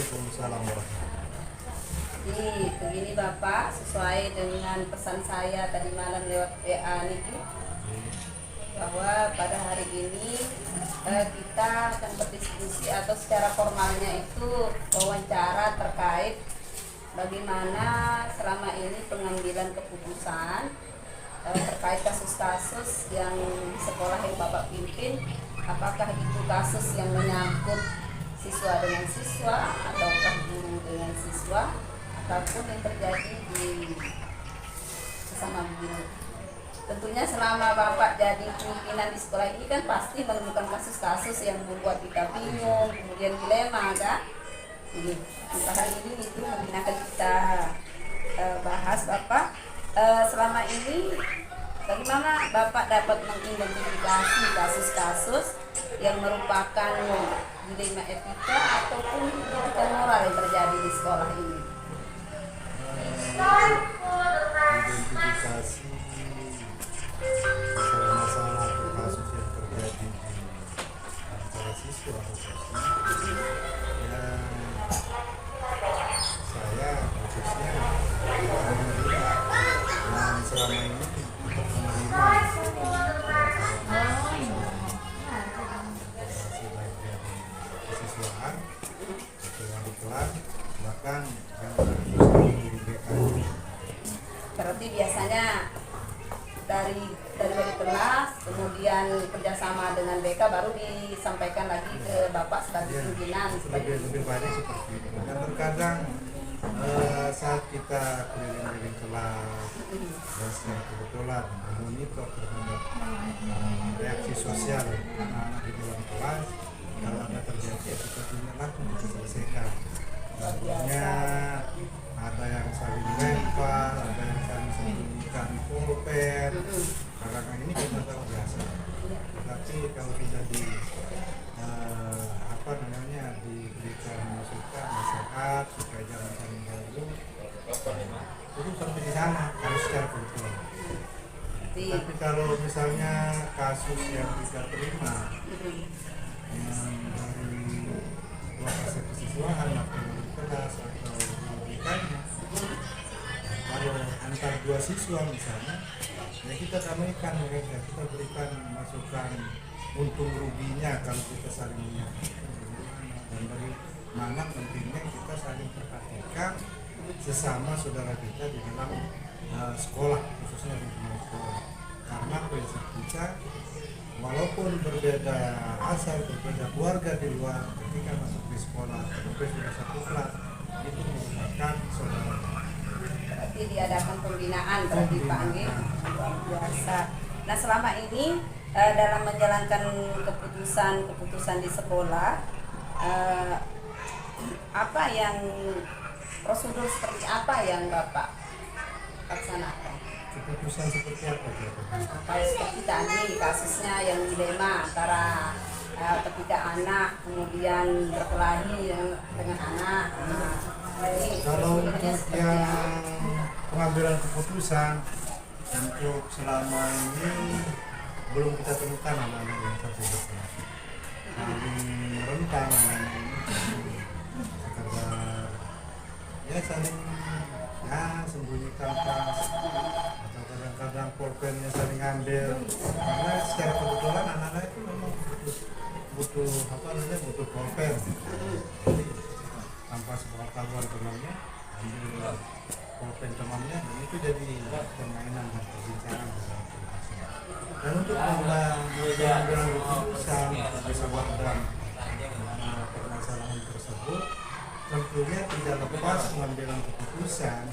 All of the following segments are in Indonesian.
Waalaikumsalam warahmatullahi. Jadi begini Bapak, sesuai dengan pesan saya tadi malam lewat WA niki, bahwa pada hari ini kita akan berdiskusi atau secara formalnya itu wawancara terkait bagaimana selama ini pengambilan keputusan terkait kasus-kasus yang di sekolah yang Bapak pimpin. Apakah itu kasus yang menyangkut siswa dengan siswa ataukah guru dengan siswa ataupun yang terjadi di sesama guru. Tentunya selama Bapak jadi pimpinan di sekolah ini kan pasti menemukan kasus-kasus yang membuat kita bingung, kemudian dilema kan. Jadi untuk hari ini itu mungkin akan kita bahas Bapak. Selama ini bagaimana Bapak dapat mengidentifikasi kasus-kasus yang merupakan dilema etika ataupun etika moral yang terjadi di sekolah ini? Identifikasi masalah-masalah atau kasus yang terjadi di antara siswa atau siswi, ya saya khususnya menerima dan selama ini untuk menerima hasil baik dari kesiswaan atau yang di kelas, bahkan yang di BK. Berarti biasanya dari kelas, kemudian kerjasama dengan BK baru disampaikan lagi ke Bapak sebagai pimpinan. Lebih banyak seperti itu. Dan terkadang saat kita keliling-keliling kelas dan secara kebetulan memonitor terhadap reaksi sosial anak-anak di dalam kelas, kalau ada terjadi ya kita punya langsung kita selesaikan. Contohnya ada yang saling lempar, ada yang saling sembunyikan pulpen. Karena ini kita tahu biasa. Tapi kalau tidak diberikan masukan, nasihat supaya jangan saling ganggu, itu sampai di sana harus secara kebetulan. Tapi kalau misalnya kasus yang kita terima yang dari lokasi kesiswaan atau dari kelas atau BK-nya, kalau antar dua siswa misalnya, ya kita damaikan mereka, kita berikan masukan untung ruginya kalau kita saling menyatakan dan bagaimana pentingnya kita saling perhatikan sesama saudara kita di dalam sekolah, khususnya di dalam sekolah. Karena prinsip kita, walaupun berbeda asal, berbeda keluarga di luar, ketika masuk di sekolah, walaupun sudah satu kelas, itu merupakan saudara. Berarti diadakan pembinaan berarti Pak Anggi, luar biasa. Nah selama ini dalam menjalankan keputusan di sekolah, apa yang prosedur seperti apa yang Bapak laksanakan? Keputusan seperti apa? Kalau seperti tadi kasusnya yang dilema antara ketika anak kemudian berkelahi dengan anak. Kalau untuk yang pengambilan keputusan untuk selama ini belum kita temukan anak-anak yang terlibat saling rentan anak-anak ini sekedar ya saling sembunyikan tas atau kadang-kadang pulpennya saling ambil, karena secara kebetulan anak-anak itu memang butuh pulpen, jadi tanpa sepengetahuan temannya ambil pulpen temannya, dan itu jadi permainan dan perbincangan dalam kelas. Dan untuk pengambilan keputusan bersama dalam permasalahan tersebut, tentunya tidak lepas pengambilan keputusan.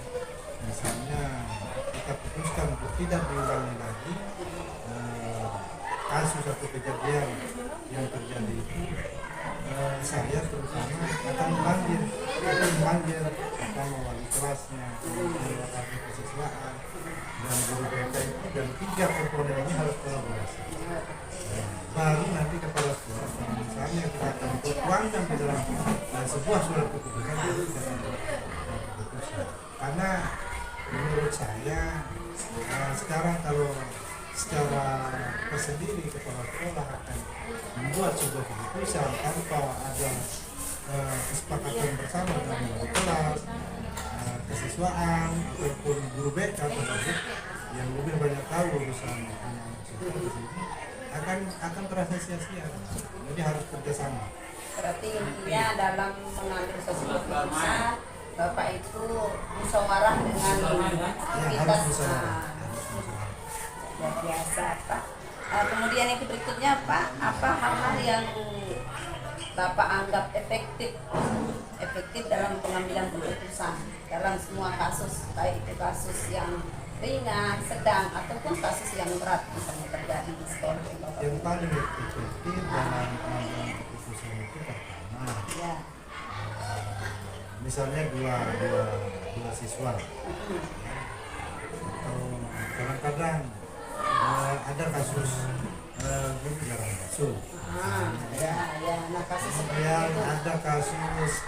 Misalnya kita putuskan untuk tidak diulangi lagi kasus atau kejadian yang terjadi itu, saya terutama akan memanggil pertama wali kelasnya, kemudian wakil kesiswaan dan guru BK itu, dan 3 komponen ini harus kolaborasi. Baru nanti kepala sekolah misalnya kita akan tuangkan ke dalam sebuah surat keputusan itu dengan keputusan. Karena menurut saya sekarang kalau secara tersendiri kepala sekolah akan membuat sebuah keputusan tanpa ada kesepakatan bersama dengan wali kelas, kesiswaan ataupun guru BK tersebut yang lebih banyak tahu urusan anak siswa di sini akan terasa sia-sia. Jadi harus kerjasama. Berarti intinya dalam mengambil sesuatu keputusan, Bapak itu musyawarah dengan Harus musyawarah. Luar biasa Pak. Kemudian yang berikutnya Pak, apa hal-hal yang Bapak anggap efektif dalam pengambilan keputusan dalam semua kasus, baik itu kasus yang ringan, sedang ataupun kasus yang berat misalnya terjadi di sekolah Bapak? Yang paling efektif dalam pengambilan keputusan itu pertama, Ya. Misalnya dua siswa, atau kadang-kadang ada kasus guru jarang masuk. Nah kasus seperti Kemudian itu. ada kasus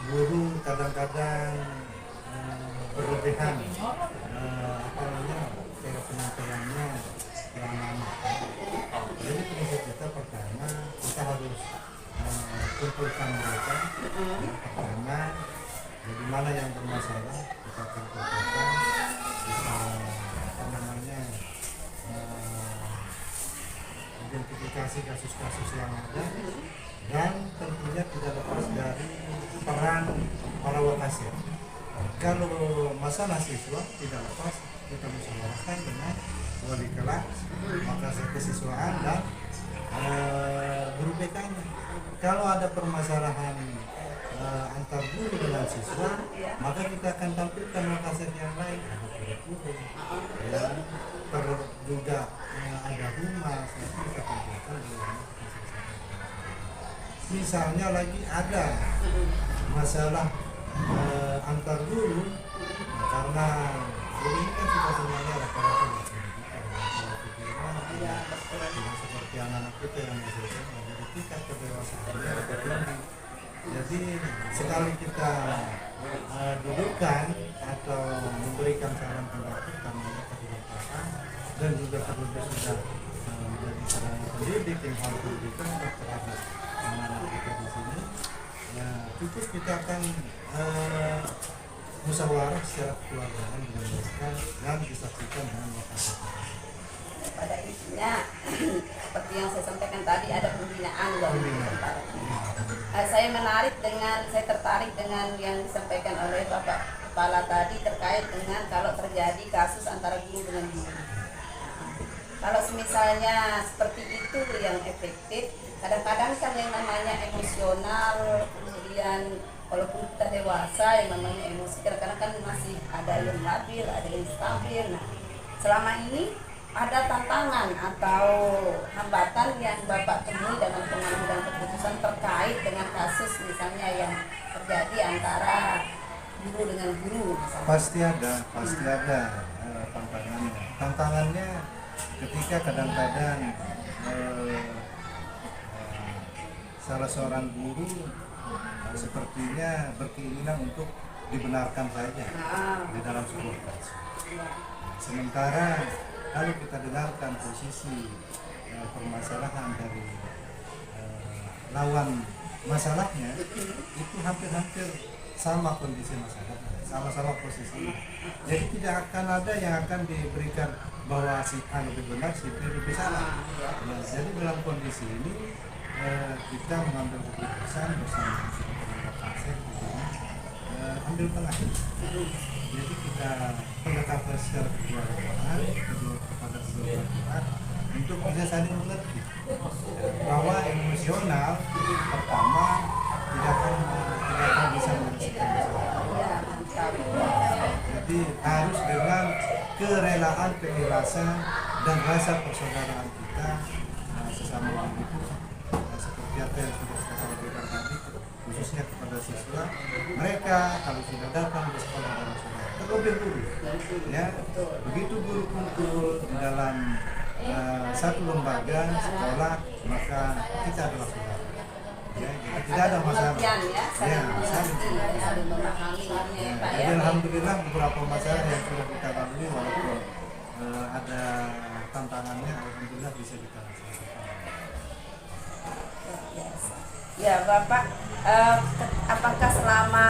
guru kadang-kadang berlebihan cara penyampaiannya yang lama. Jadi prinsip kita pertama kita harus kumpulkan mereka. Pertama, bagaimana yang bermasalah kita kumpulkan, bisa identifikasi kasus-kasus yang ada, dan tentunya tidak lepas dari peran para wakasir. Kalau masalah siswa tidak lepas kita musyawarahkan dengan wali kelas, wakasir kesiswaan dan guru BK-nya. Kalau ada permasalahan antar guru dengan siswa, maka kita akan tampilkan wakasir yang lain, ada guru, ya, juga ada humas, nanti kita tampilkan di dalam misalnya lagi ada masalah antar guru, karena guru ini kan kita semuanya rata-rata tidak seperti anak-anak kita yang masih SMA, jadi tingkat kedewasaannya lebih tinggi. Jadi sekali kita dudukkan atau memberikan saran pendapat karena mereka tidak paham dan juga terlebih sudah menjadi seorang pendidik yang harus pendidikan terhadap anak-anak kita di sini, ya terus kita akan musyawarah secara kekeluargaan dengan mereka dan disaksikan dengan wakasir. Pada intinya seperti yang saya sampaikan tadi, ada pembinaan dari antara. Saya tertarik dengan yang disampaikan oleh Bapak Kepala tadi terkait dengan kalau terjadi kasus antara guru dengan guru. Kalau misalnya seperti itu yang efektif, kadang-kadang kan yang namanya emosional, kemudian walaupun kita dewasa yang namanya emosi kadang-kadang kan masih ada yang labil, ada yang stabil. Nah, selama ini ada tantangan atau hambatan yang Bapak temui dalam pengambilan keputusan terkait dengan kasus misalnya yang terjadi antara guru dengan guru misalnya? Pasti ada tantangannya. Tantangannya ketika kadang-kadang salah seorang guru sepertinya berkeinginan untuk dibenarkan saja di dalam sebuah kelas. Sementara kalau kita dengarkan posisi permasalahan dari lawan masalahnya, itu hampir-hampir sama kondisi masalahnya, sama-sama posisi. Jadi tidak akan ada yang akan diberikan bahwa si A lebih benar, si B lebih salah. Nah, jadi dalam kondisi ini kita mengambil keputusan bersama dengan wakasir ambil tengah. Jadi kita pendekatan secara kekeluargaan kepada kedua pihak untuk bisa saling mengerti bahwa emosional pertama tidak akan bisa menyelesaikan masalah. Jadi harus dengan kerelaan, keikhlasan dan rasa persaudaraan kita sesama itu, seperti apa yang sudah saya sampaikan tadi, khususnya kepada siswa. Mereka kalau sudah datang ke sekolah dan sekolah terlebih guru, ya begitu guru kumpul di dalam satu lembaga sekolah, maka kita adalah saudara. Ya, jadi tidak ada masalah. Saling memahami. Jadi alhamdulillah beberapa masalah yang sudah kita lalui walaupun ada tantangannya, alhamdulillah bisa kita selesaikan. biasa. Ya Bapak, apakah selama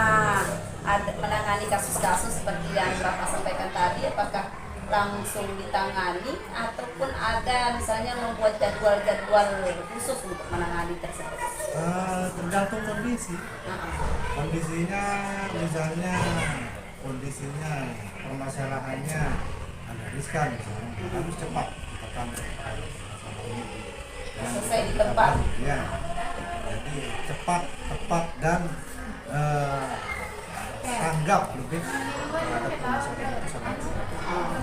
menangani kasus-kasus seperti yang Bapak sampaikan tadi, apakah langsung ditangani ataupun ada misalnya membuat jadwal-jadwal khusus untuk menangani tersebut? Tergantung kondisi. Nah, Kondisinya misalnya permasalahannya ada riskan misalnya harus cepat kita tangani masalah ini. Dan selesai di tempat. ya, jadi cepat, tepat dan tanggap lebih terhadap permasalahan itu sangat berat.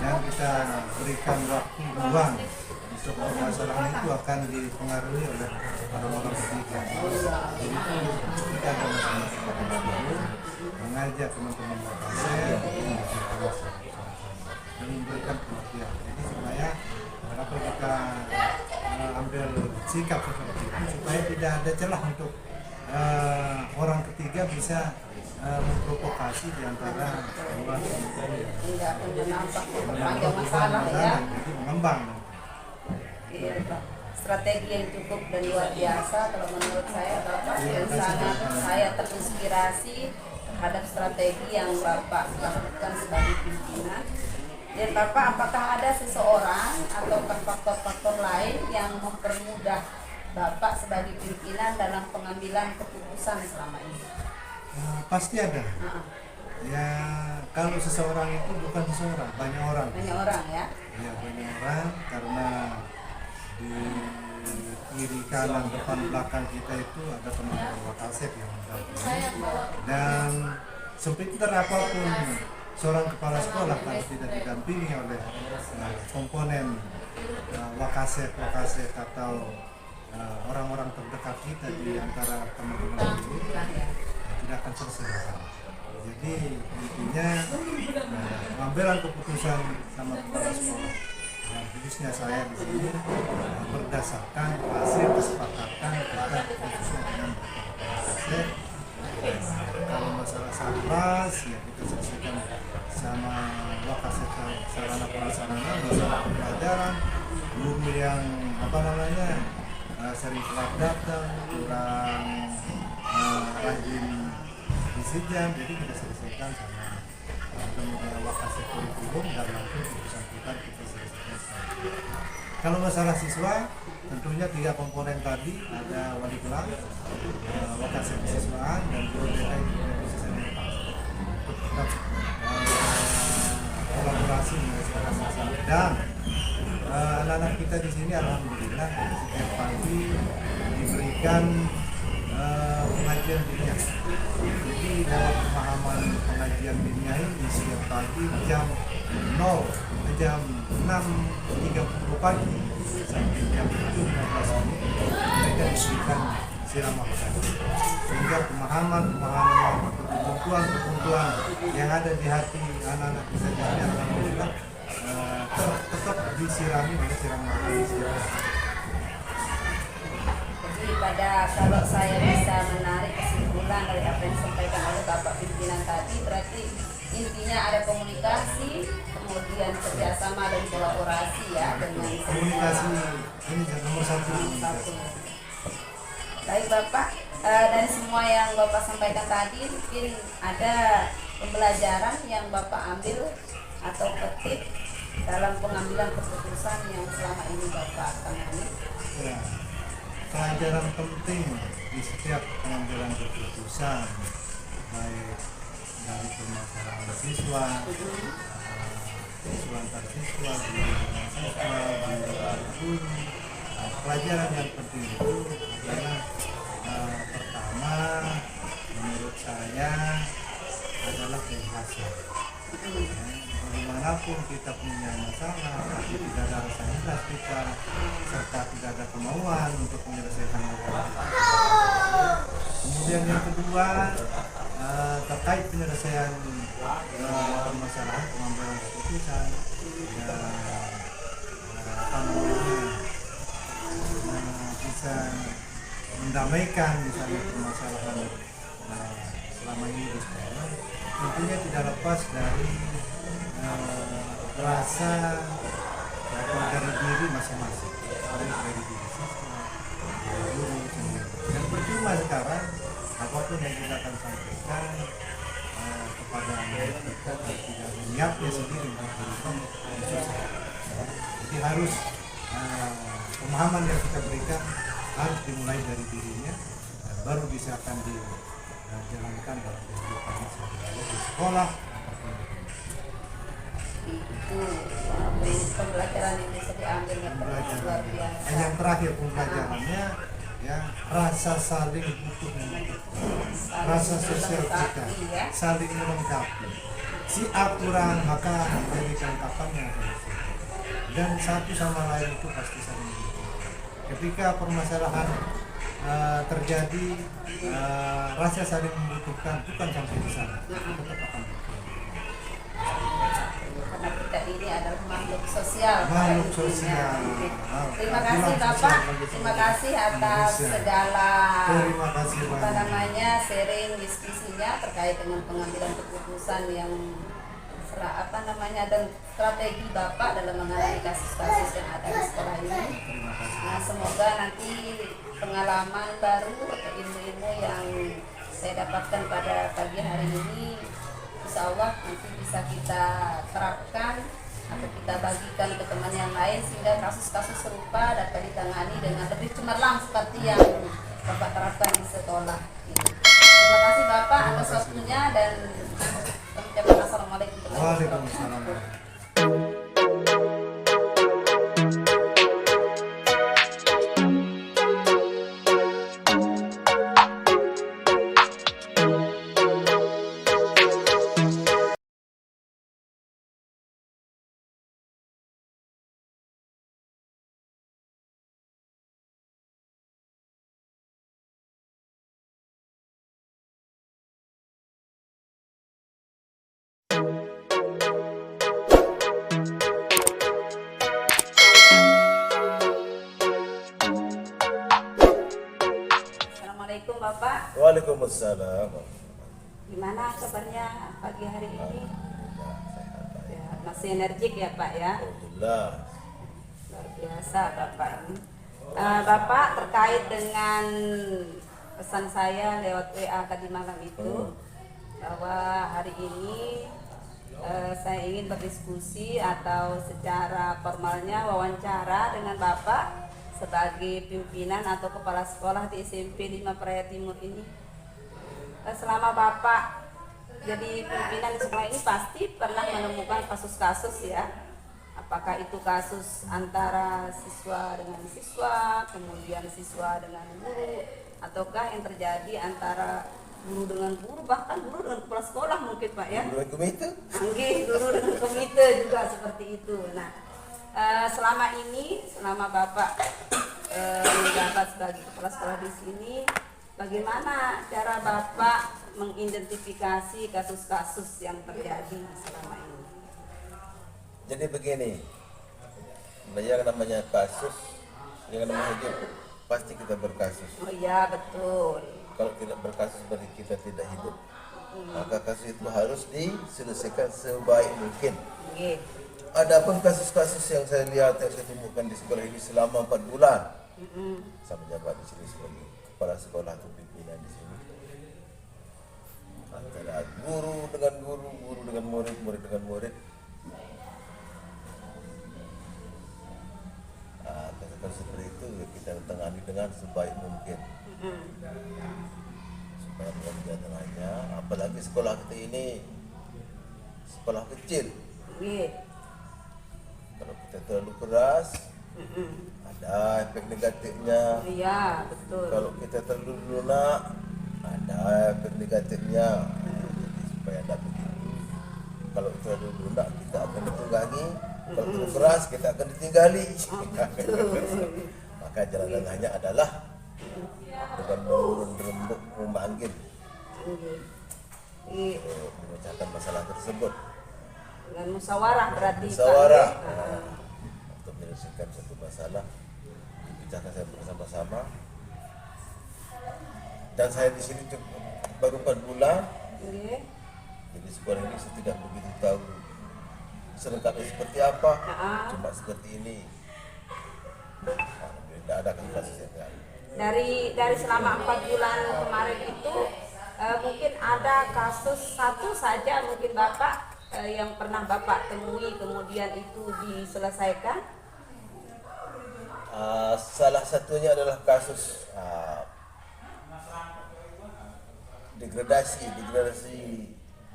Dan kita berikan waktu ruang untuk permasalahan itu akan dipengaruhi oleh orang-orang ketiga. Jadi ketika ada masalah baru, mengajak teman-teman Wakasek menyelesaikan masalah dan memberikan pengertian. Jadi supaya kenapa kita ambil sikap seperti itu supaya tidak ada celah untuk orang ketiga bisa memprovokasi di antara dua kelompok yang Tidak menambah memperpanjang masalah ya. jadi mengembang. Iya, Pak. Strategi yang cukup dan luar biasa kalau menurut saya Bapak, yang sangat saya terinspirasi terhadap strategi yang Bapak lakukan sebagai pimpinan. Dan Bapak, apakah ada seseorang atau faktor-faktor lain yang mempermudah Bapak sebagai pimpinan dalam pengambilan keputusan selama ini? Pasti ada. Ya, kalau seseorang itu bukan seseorang, banyak orang. Banyak orang ya. Ya, banyak orang karena di kiri kanan depan belakang kita itu ada teman-teman Wakasek yang mendampingi. Dan sepintar apapun seorang kepala sekolah kalau tidak didampingi oleh komponen Wakasek atau orang-orang terdekat kita di antara teman-teman ini, tidak akan selesai. Jadi intinya pengambilan keputusan sama kepala sekolah dan khususnya saya di sini berdasarkan hasil kesepakatan kita khususnya dengan Wakasek. Kalau masalah sarnas ya kita selesaikan sama Wakasek sarana prasarana, masalah pembelajaran, guru yang sering telat datang, kurang rajin disijam, jadi kita selesaikan sama teman-teman Wakasek kurikulum dan langsung keputusan kita selesaikan. Kalau masalah siswa, tentunya 3 komponen tadi, ada wali kelas, Wakasek siswaan dan guru BK itu tidak bisa saya lepas. Tetap kolaborasi menyelesaikan masalah. Dan anak-anak kita di sini alhamdulillah setiap pagi diberikan pengajian diniyah. Jadi dalam pemahaman pengajian diniyah ini setiap pagi jam 6.30 pagi sampai jam 7.15 mereka diberikan siraman sehingga pemahaman kebutuhan yang ada di hati anak-anak kita ini alhamdulillah tetap disirami oleh siraman istirahat. Jadi kalau saya bisa menarik kesimpulan dari apa yang disampaikan oleh Bapak pimpinan tadi, berarti intinya ada komunikasi, kemudian kerjasama dan kolaborasi ya dengan komunikasi ini nomor satu. Baik Bapak, dari semua yang Bapak sampaikan tadi mungkin ada pembelajaran yang Bapak ambil atau petik dalam pengambilan keputusan yang selama ini Bapak tangani. Ya, pelajaran penting di setiap pengambilan keputusan baik dari permasalahan siswa, siswa antar siswa, guru. Pelajaran yang penting itu adalah pertama menurut saya adalah keikhlasan. Bagaimanapun kita punya masalah, tapi tidak ada rasa ikhlas kita, serta tidak ada kemauan untuk menyelesaikan masalah. Kemudian yang kedua terkait penyelesaian permasalahan pengambilan keputusan bisa mendamaikan misalnya permasalahan selama ini di sekolah, tentunya tidak lepas dari rasa dari diri masing-masing, dari diri siswa, dari guru sendiri. Dan cuma sekarang apapun yang kita akan sampaikan kepada anak kita tidak niatnya sendiri untuk sukses. Jadi harus pemahaman yang kita berikan harus dimulai dari dirinya, baru bisa akan dijalankan dalam kehidupan sehari-hari di sekolah ataupun di rumah. Itu pembelajaran yang bisa diambil yang luar biasa. Yang terakhir pembelajarannya ya rasa saling butuh membutuhkan, rasa sosial kita saling melengkapi. Si aturan maka menjadi kelengkapannya dan satu sama lain itu pasti saling membutuhkan. Ketika permasalahan terjadi, rasa saling membutuhkan bukan sampai di sana, tetap akan karena kita ini adalah makhluk sosial. makhluk sosial. Terima kasih Bapak, terima kasih atas segala Terima kasih sharing diskusinya terkait dengan pengambilan keputusan yang dan strategi Bapak dalam menangani kasus-kasus yang ada di sekolah ini. Nah, semoga nanti pengalaman baru atau ilmu-ilmu yang saya dapatkan pada pagi hari ini, insya Allah nanti bisa kita terapkan atau kita bagikan ke teman yang lain sehingga kasus-kasus serupa dapat ditangani dengan lebih cemerlang seperti yang Bapak terapkan di sekolah. Terima kasih Bapak atas waktunya dan ucapkan assalamualaikum warahmatullahi wabarakatuh. Assalamualaikum Bapak. Waalaikumsalam. Gimana kabarnya pagi hari ini? Ya, masih energik ya Pak ya? Alhamdulillah. Luar biasa Bapak ini. Bapak terkait dengan pesan saya lewat WA tadi malam itu bahwa hari ini saya ingin berdiskusi atau secara formalnya wawancara dengan Bapak sebagai pimpinan atau kepala sekolah di SMP 5 Praia Timur ini. Selama Bapak jadi pimpinan di sekolah ini pasti pernah menemukan kasus-kasus ya. Apakah itu kasus antara siswa dengan siswa, kemudian siswa dengan guru, ataukah yang terjadi antara guru dengan guru, bahkan guru dengan kepala sekolah mungkin Pak ya? Guru dengan komite? Guru dengan komite juga seperti itu. Nah, selama Bapak menjabat sebagai kepala sekolah di sini, bagaimana cara Bapak mengidentifikasi kasus-kasus yang terjadi selama ini? Jadi begini, yang namanya kasus, yang namanya hidup, pasti kita berkasus. Oh iya betul. Kalau tidak berkasus berarti kita tidak hidup. Maka kasus itu harus diselesaikan sebaik mungkin. Okay. Adapun kasus-kasus yang saya lihat yang saya temukan di sekolah ini selama 4 bulan, saya menjabat di sini sebagai kepala sekolah atau pimpinan di sini. Antara guru dengan guru, guru dengan murid, murid dengan murid. Kasus seperti itu kita tangani dengan sebaik mungkin. Supaya tidak tengahnya, apalagi sekolah kita ini sekolah kecil. Kalau kita terlalu keras, ada efek negatifnya. Iya betul. Kalau kita terlalu lunak, ada efek negatifnya. Jadi supaya ada begitu. Kalau terlalu lunak kita akan ditunggangi. Kalau terlalu keras kita akan ditinggali. Maka jalan tengahnya adalah dengan menurun rembuk memanggil memecahkan masalah tersebut. Dengan musyawarah berarti Musyawarah Pak, ya? untuk menyelesaikan satu masalah dibicarakan saya bersama-sama. Dan saya di sini baru 4 bulan. Jadi sekolah ini saya tidak begitu tahu selengkapnya seperti apa. Cuma seperti ini. Tidak ada kasus yang lain. dari selama 4 bulan kemarin itu mungkin ada kasus satu saja mungkin Bapak yang pernah Bapak temui kemudian itu diselesaikan? Salah satunya adalah kasus degradasi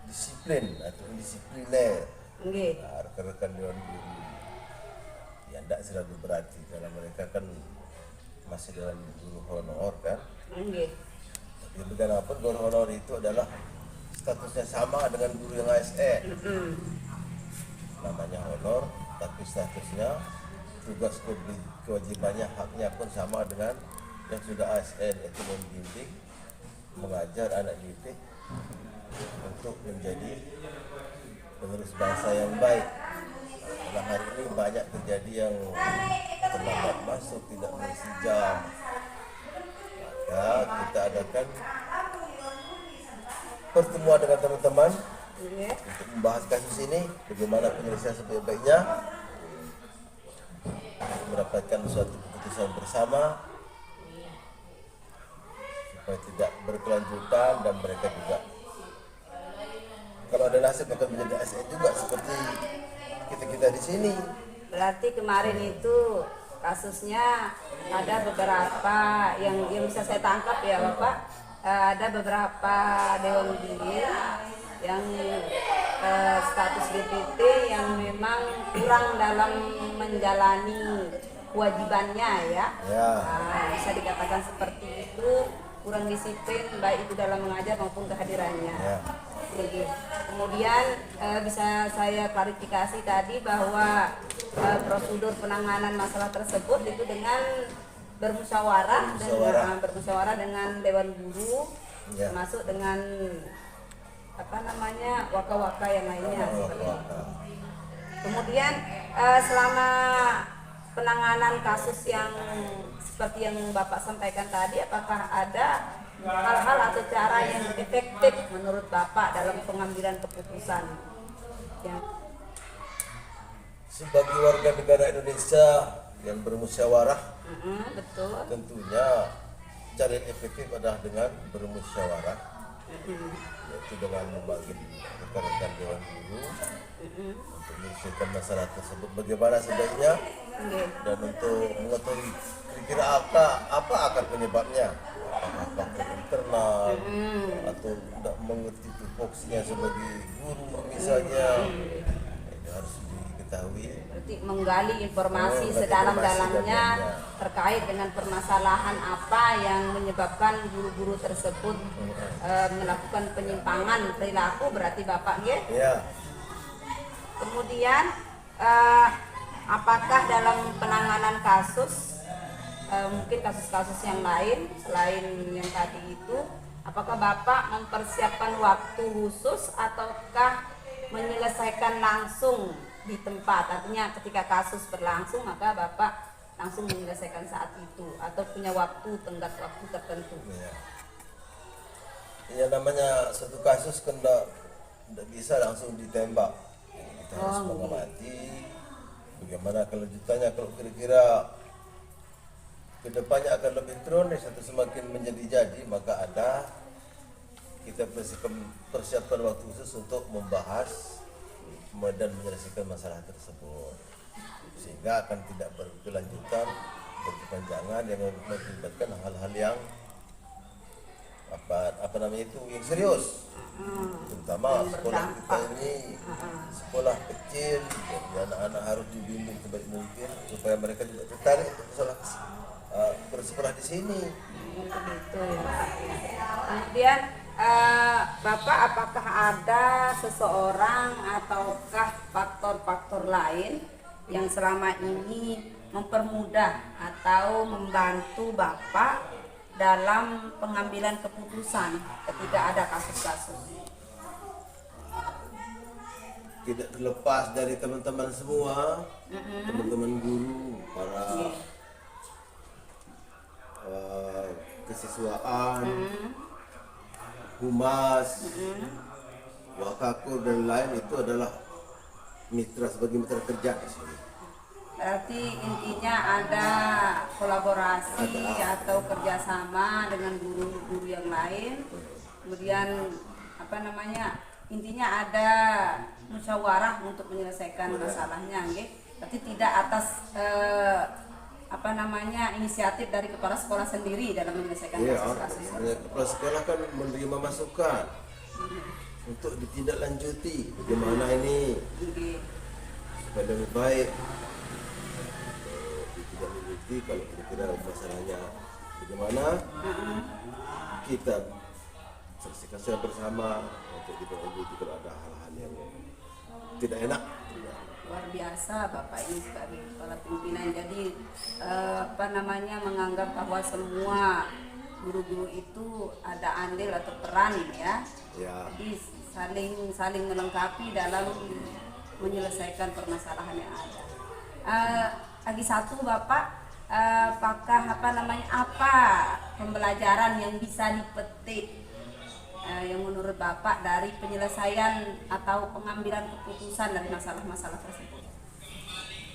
disiplin atau indisipliner Nggih. rekan-rekan dewan guru. Ya tidak selalu berarti karena mereka kan masih dalam guru honor kan. Nggih. Tapi bagaimanapun guru honor itu adalah statusnya sama dengan guru yang ASN. Namanya honor, tapi statusnya tugas kewajibannya haknya pun sama dengan yang sudah ASN, itu membimbing, mengajar anak didik untuk menjadi penerus bangsa yang baik. Dalam hari ini banyak terjadi yang terlambat masuk, tidak mengisi jam. Maka kita adakan pertemuan dengan teman-teman untuk membahas kasus ini, bagaimana penyelesaian sebaik-baiknya, mendapatkan suatu keputusan bersama supaya tidak berkelanjutan dan mereka juga kalau ada nasib akan menjadi ASN juga seperti kita di sini. Berarti kemarin itu kasusnya ada beberapa yang bisa saya tangkap ya Bapak, ada beberapa dewan guru yang status DPT yang memang kurang dalam menjalani kewajibannya ya. Bisa dikatakan seperti itu, kurang disiplin baik itu dalam mengajar maupun kehadirannya. Jadi, kemudian bisa saya klarifikasi tadi bahwa prosedur penanganan masalah tersebut itu dengan bermusyawarah dengan dewan guru, termasuk dengan waka-waka yang lainnya. Kemudian selama penanganan kasus yang seperti yang Bapak sampaikan tadi, apakah ada hal-hal atau cara yang efektif menurut Bapak dalam pengambilan keputusan? Ya. Sebagai warga negara Indonesia yang bermusyawarah, betul. Tentunya cara yang efektif adalah dengan bermusyawarah, yaitu dengan memanggil rekan-rekan dewan guru untuk menyelesaikan masalah tersebut bagaimana sebaiknya, dan untuk mengetahui kira-kira apa akar penyebabnya, apakah faktor internal atau tidak mengerti tupoksinya sebagai guru misalnya, itu harus diketahui. Berarti menggali informasi sedalam-dalamnya terkait dengan permasalahan apa yang menyebabkan guru-guru tersebut melakukan penyimpangan perilaku, berarti Bapak ya? Kemudian apakah dalam penanganan kasus mungkin kasus-kasus yang lain selain yang tadi itu, apakah Bapak mempersiapkan waktu khusus ataukah menyelesaikan langsung di tempat, artinya ketika kasus berlangsung maka Bapak langsung menyelesaikan saat itu atau punya tenggat waktu tertentu? Ya namanya satu kasus kan tidak bisa langsung ditembak, kita harus mengamati bagaimana kelanjutannya. Kalau kira-kira kedepannya akan lebih kronis atau semakin menjadi jadi, maka kita persiapkan waktu khusus untuk membahas dan menyelesaikan masalah tersebut, sehingga akan tidak berkelanjutan, berkepanjangan yang mengakibatkan hal-hal yang yang serius, terutama sekolah kita ini sekolah kecil, jadi anak-anak harus dibimbing sebaik mungkin supaya mereka juga tertarik untuk bersekolah di sini. Begitu ya. Kemudian Bapak, apakah ada seseorang ataukah faktor-faktor lain yang selama ini mempermudah atau membantu Bapak dalam pengambilan keputusan ketika ada kasus-kasus? Tidak terlepas dari teman-teman semua, teman-teman guru, para kesiswaan, humas, wakakur dan lain, itu adalah sebagai mitra kerja di sini. Berarti intinya ada kolaborasi atau kerjasama dengan guru-guru yang lain. Kemudian apa namanya? Intinya ada musyawarah untuk menyelesaikan masalahnya, nggih. Berarti tidak atas apa namanya inisiatif dari kepala sekolah sendiri dalam menyelesaikan kasus-kasus. Kepala sekolah kan menerima masukan untuk ditindaklanjuti bagaimana ini supaya lebih baik. Ditindaklanjuti kalau kira-kira masalahnya bagaimana kita selesaikan secara bersama untuk ditindaklanjuti kalau ada hal-hal yang tidak enak. Luar biasa Bapak ini sebagai kepala pimpinan. Jadi apa namanya menganggap bahwa semua guru-guru itu ada andil atau peran ya. Jadi saling melengkapi dalam menyelesaikan permasalahan yang ada. Lagi satu Bapak, apakah apa pembelajaran yang bisa dipetik yang menurut Bapak dari penyelesaian atau pengambilan keputusan dari masalah-masalah tersebut?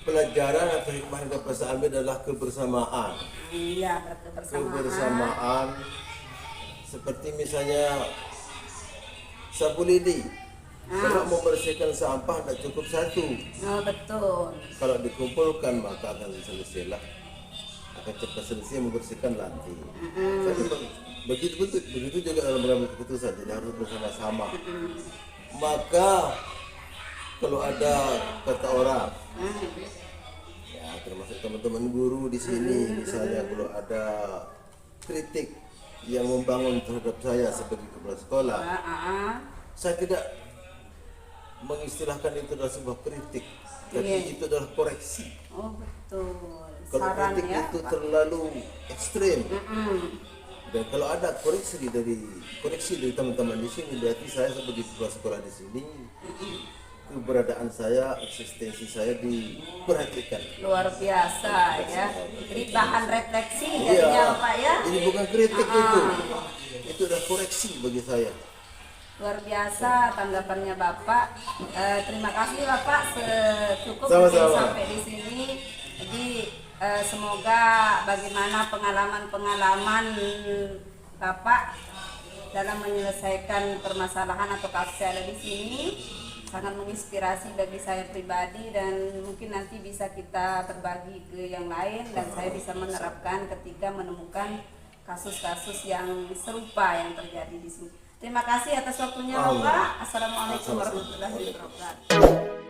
Pelajaran atau hikmah yang dapat saya ambil adalah kebersamaan. Iya, Kebersamaan seperti misalnya sapu lidi. Kalau membersihkan sampah tidak cukup satu. Oh, betul. Kalau dikumpulkan maka akan selesailah. Akan cepat selesai membersihkan lantai. Begitu juga dalam mengambil keputusan, jadi harus bersama-sama. Maka kalau ada kata orang, ya termasuk teman-teman guru di sini, misalnya kalau ada kritik yang membangun terhadap saya sebagai kepala sekolah, saya tidak mengistilahkan itu adalah sebuah kritik, tapi itu adalah koreksi. Oh betul. Kalau Saran kritik ya, itu Pak. terlalu ekstrim. Dan kalau ada koreksi dari teman-teman di sini, berarti saya sebagai kepala sekolah di sini, keberadaan saya, eksistensi saya diperhatikan. Luar biasa ya. Jadi bahan refleksi jadinya Bapak ya. Ini bukan kritik itu udah koreksi bagi saya. Luar biasa tanggapannya Bapak. Terima kasih Bapak, cukup Sama-sama. sampai di sini. Jadi semoga bagaimana pengalaman-pengalaman Bapak dalam menyelesaikan permasalahan atau kasus yang ada di sini sangat menginspirasi bagi saya pribadi, dan mungkin nanti bisa kita berbagi ke yang lain dan saya bisa menerapkan ketika menemukan kasus-kasus yang serupa yang terjadi di sini. Terima kasih atas waktunya Bapak. Assalamualaikum warahmatullahi wabarakatuh.